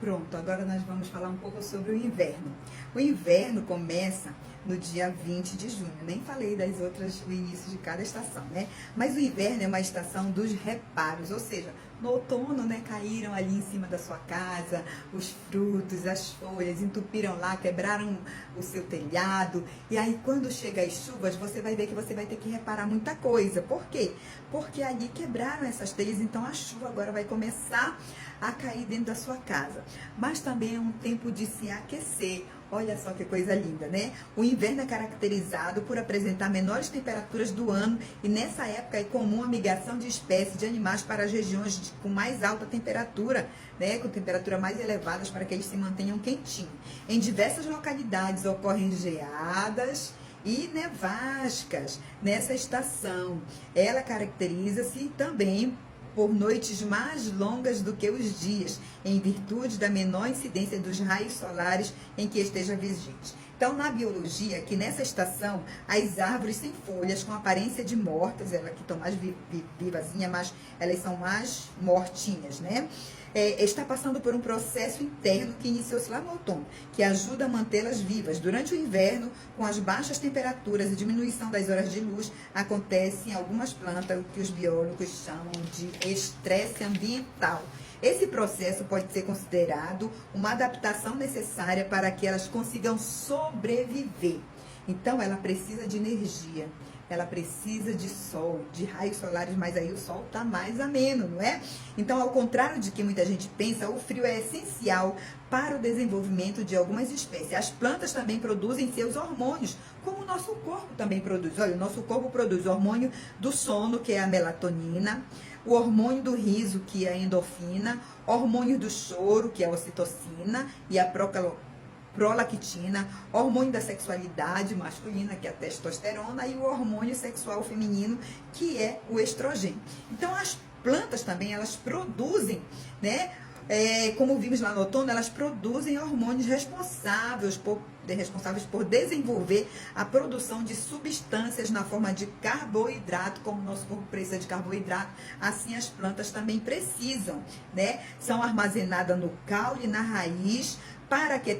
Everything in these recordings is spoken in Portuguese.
Pronto, agora nós vamos falar um pouco sobre o inverno. O inverno começa no dia 20 de junho. Nem falei das outras, o início de cada estação, né? Mas o inverno é uma estação dos reparos, ou seja, no outono, né, caíram ali em cima da sua casa os frutos, as folhas, entupiram lá, quebraram o seu telhado. E aí, quando chega as chuvas, você vai ver que você vai ter que reparar muita coisa. Por quê? Porque ali quebraram essas telhas, então a chuva agora vai começar a cair dentro da sua casa. Mas também é um tempo de se aquecer. Olha só que coisa linda, né? O inverno é caracterizado por apresentar menores temperaturas do ano e nessa época é comum a migração de espécies de animais para as regiões com mais alta temperatura, né? Com temperatura mais elevadas para que eles se mantenham quentinhos. Em diversas localidades ocorrem geadas e nevascas nessa estação. Ela caracteriza-se também por noites mais longas do que os dias, em virtude da menor incidência dos raios solares em que esteja vigente. Então, na biologia, que nessa estação, as árvores sem folhas, com aparência de mortas, elas que estão mais vivazinhas, mas elas são mais mortinhas, né? Está passando por um processo interno que iniciou-se lá no outono, que ajuda a mantê-las vivas. Durante o inverno, com as baixas temperaturas e diminuição das horas de luz, acontece em algumas plantas o que os biólogos chamam de estresse ambiental. Esse processo pode ser considerado uma adaptação necessária para que elas consigam sobreviver. Então, ela precisa de energia. Ela precisa de sol, de raios solares, mas aí o sol está mais ameno, não é? Então, ao contrário de que muita gente pensa, o frio é essencial para o desenvolvimento de algumas espécies. As plantas também produzem seus hormônios, como o nosso corpo também produz. Olha, o nosso corpo produz o hormônio do sono, que é a melatonina, o hormônio do riso, que é a endorfina, hormônio do choro, que é a ocitocina, e a prolactina, hormônio da sexualidade masculina, que é a testosterona, e o hormônio sexual feminino, que é o estrogênio. Então, as plantas também, elas produzem, né? Como vimos lá no outono, elas produzem hormônios responsáveis por desenvolver a produção de substâncias na forma de carboidrato, como o nosso corpo precisa de carboidrato, assim as plantas também precisam, né? São armazenadas no caule e na raiz, para que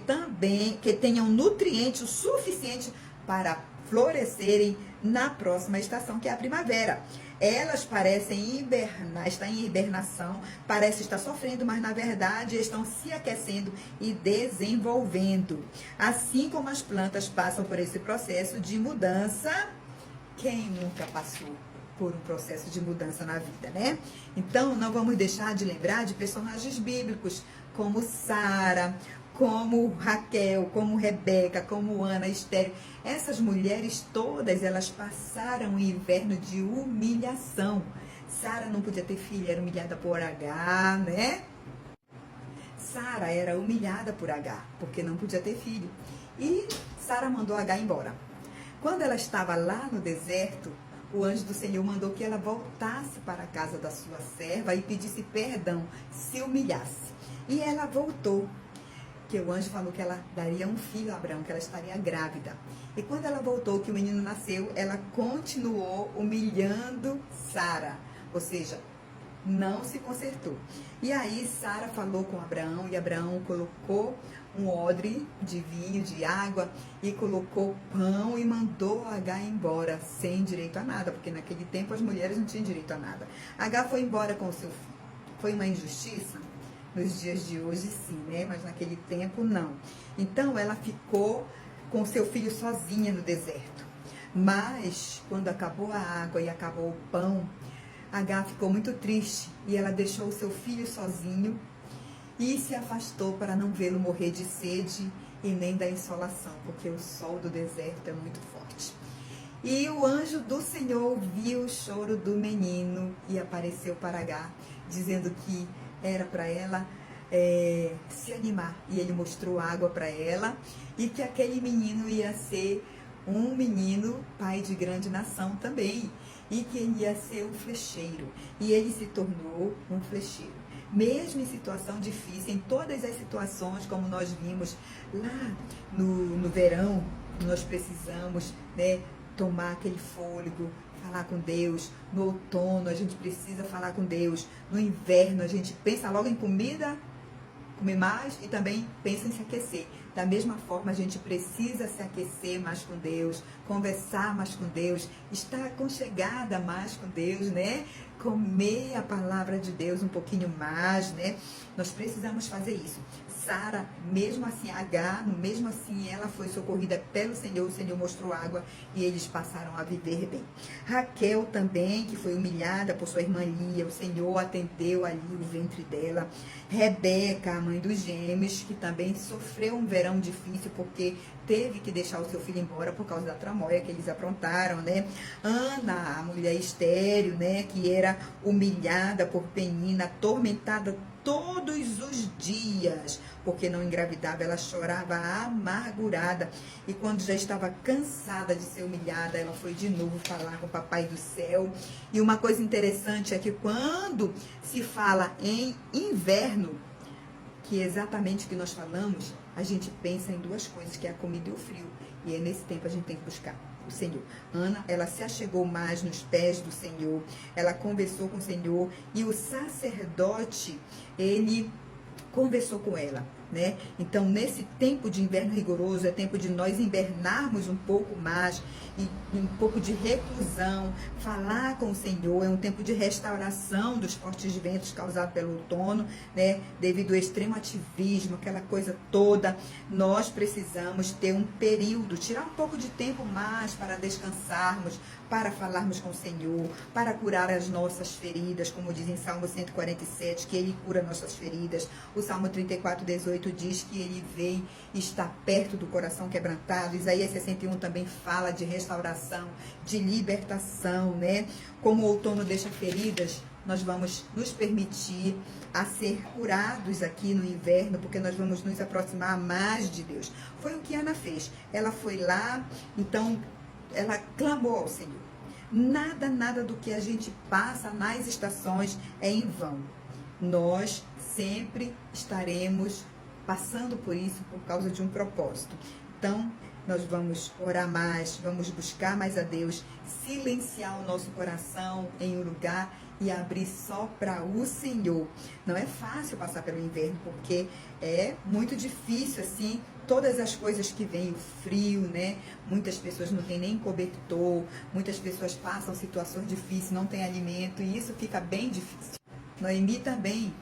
tenham nutrientes o suficiente para florescerem na próxima estação, que é a primavera. Elas parecem hibernar, estão em hibernação, parecem estar sofrendo, mas na verdade estão se aquecendo e desenvolvendo. Assim como as plantas passam por esse processo de mudança, quem nunca passou por um processo de mudança na vida, né? Então, não vamos deixar de lembrar de personagens bíblicos, como Sara, como Raquel, como Rebeca, como Ana, Esther. Essas mulheres todas, elas passaram um inverno de humilhação. Sara não podia ter filha, era humilhada por H, né? Sara era humilhada por H, porque não podia ter filho. E Sara mandou H embora. Quando ela estava lá no deserto, o anjo do Senhor mandou que ela voltasse para a casa da sua serva e pedisse perdão, se humilhasse. E ela voltou. Que o anjo falou que ela daria um filho a Abraão, que ela estaria grávida. E quando ela voltou, que o menino nasceu, ela continuou humilhando Sara. Ou seja, não se consertou. E aí Sara falou com Abraão, e Abraão colocou um odre de vinho, de água, e colocou pão e mandou H embora, sem direito a nada, porque naquele tempo as mulheres não tinham direito a nada. H foi embora com o seu filho. Foi uma injustiça? Nos dias de hoje, sim, né? Mas naquele tempo, não. Então, ela ficou com seu filho sozinha no deserto. Mas, quando acabou a água e acabou o pão, H ficou muito triste e ela deixou o seu filho sozinho e se afastou para não vê-lo morrer de sede e nem da insolação, porque o sol do deserto é muito forte. E o anjo do Senhor viu o choro do menino e apareceu para H, dizendo que era para ela se animar. E ele mostrou água para ela e que aquele menino ia ser um menino pai de grande nação também. E que ele ia ser um flecheiro. E ele se tornou um flecheiro. Mesmo em situação difícil, em todas as situações, como nós vimos lá no verão, nós precisamos, né, tomar aquele fôlego, falar com Deus. No outono a gente precisa falar com Deus. No inverno a gente pensa logo em comida comer mais e também pensa em se aquecer. Da mesma forma, a gente precisa se aquecer mais com Deus, conversar mais com Deus, estar aconchegada mais com Deus, né? Comer a palavra de Deus um pouquinho mais, né? Nós precisamos fazer isso. Sara, mesmo assim, Agar, mesmo assim, ela foi socorrida pelo Senhor, o Senhor mostrou água e eles passaram a viver bem. Raquel também, que foi humilhada por sua irmã Lia, o Senhor atendeu ali o ventre dela. Rebeca, a mãe dos gêmeos, que também sofreu um verão difícil porque teve que deixar o seu filho embora por causa da tramóia que eles aprontaram, né? Ana, a mulher estéril, né? Que era humilhada por Penina, atormentada todos os dias, porque não engravidava, ela chorava amargurada, e quando já estava cansada de ser humilhada, ela foi de novo falar com o Papai do Céu. E uma coisa interessante é que quando se fala em inverno, que é exatamente o que nós falamos, a gente pensa em duas coisas, que é a comida e o frio, e é nesse tempo a gente tem que buscar o Senhor. Ana, ela se achegou mais nos pés do Senhor, ela conversou com o Senhor, e o sacerdote, ele conversou com ela, né? Então, nesse tempo de inverno rigoroso, é tempo de nós invernarmos um pouco mais, e um pouco de reclusão, falar com o Senhor. É um tempo de restauração dos fortes ventos causados pelo outono, né? Devido ao extremo ativismo, aquela coisa toda. Nós precisamos ter um período, tirar um pouco de tempo mais para descansarmos, para falarmos com o Senhor, para curar as nossas feridas, como diz em Salmo 147, que Ele cura nossas feridas. O Salmo 34:18 diz que Ele vem e está perto do coração quebrantado. Isaías 61 também fala de restauração, de libertação, né? Como o outono deixa feridas, nós vamos nos permitir a ser curados aqui no inverno, porque nós vamos nos aproximar mais de Deus. Foi o que Ana fez. Ela foi lá, então ela clamou ao Senhor. Nada do que a gente passa nas estações é em vão. Nós sempre estaremos passando por isso por causa de um propósito. Então, nós vamos orar mais, vamos buscar mais a Deus, silenciar o nosso coração em um lugar e abrir só para o Senhor. Não é fácil passar pelo inverno, porque é muito difícil, assim, todas as coisas que vêm, o frio, né? Muitas pessoas não têm nem cobertor, muitas pessoas passam situações difíceis, não têm alimento, e isso fica bem difícil. Noemi também,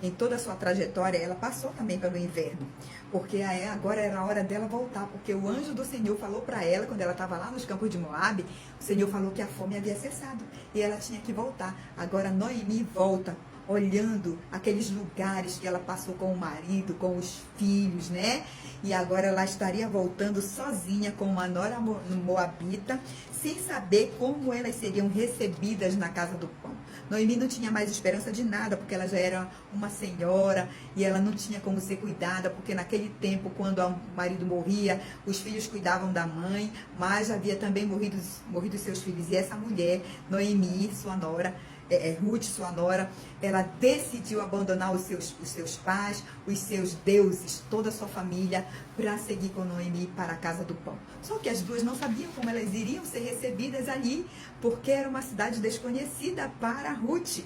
em toda a sua trajetória, ela passou também pelo inverno, porque agora era a hora dela voltar, porque o anjo do Senhor falou para ela, quando ela estava lá nos campos de Moabe, o Senhor falou que a fome havia cessado, e ela tinha que voltar. Agora Noemi volta, olhando aqueles lugares que ela passou com o marido, com os filhos, né? E agora ela estaria voltando sozinha com uma nora moabita, sem saber como elas seriam recebidas na casa do pão. Noemi não tinha mais esperança de nada, porque ela já era uma senhora e ela não tinha como ser cuidada, porque naquele tempo, quando o marido morria, os filhos cuidavam da mãe, mas havia também morrido seus filhos. E essa mulher, Noemi, sua nora, Ruth, sua nora, ela decidiu abandonar os seus pais, os seus deuses, toda a sua família, para seguir com Noemi para a casa do pão. Só que as duas não sabiam como elas iriam ser recebidas ali, porque era uma cidade desconhecida para Ruth.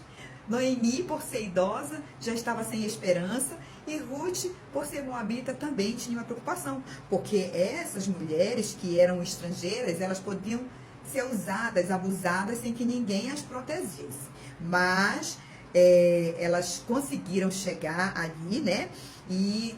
Noemi, por ser idosa, já estava sem esperança, e Ruth, por ser moabita, também tinha uma preocupação, porque essas mulheres que eram estrangeiras, elas podiam ser usadas, abusadas, sem que ninguém as protegesse. Mas elas conseguiram chegar ali, né? E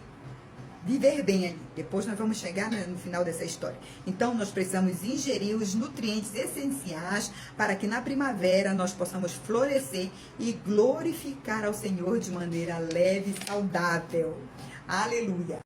viver bem ali. Depois nós vamos chegar no final dessa história. Então, nós precisamos ingerir os nutrientes essenciais para que na primavera nós possamos florescer e glorificar ao Senhor de maneira leve e saudável. Aleluia!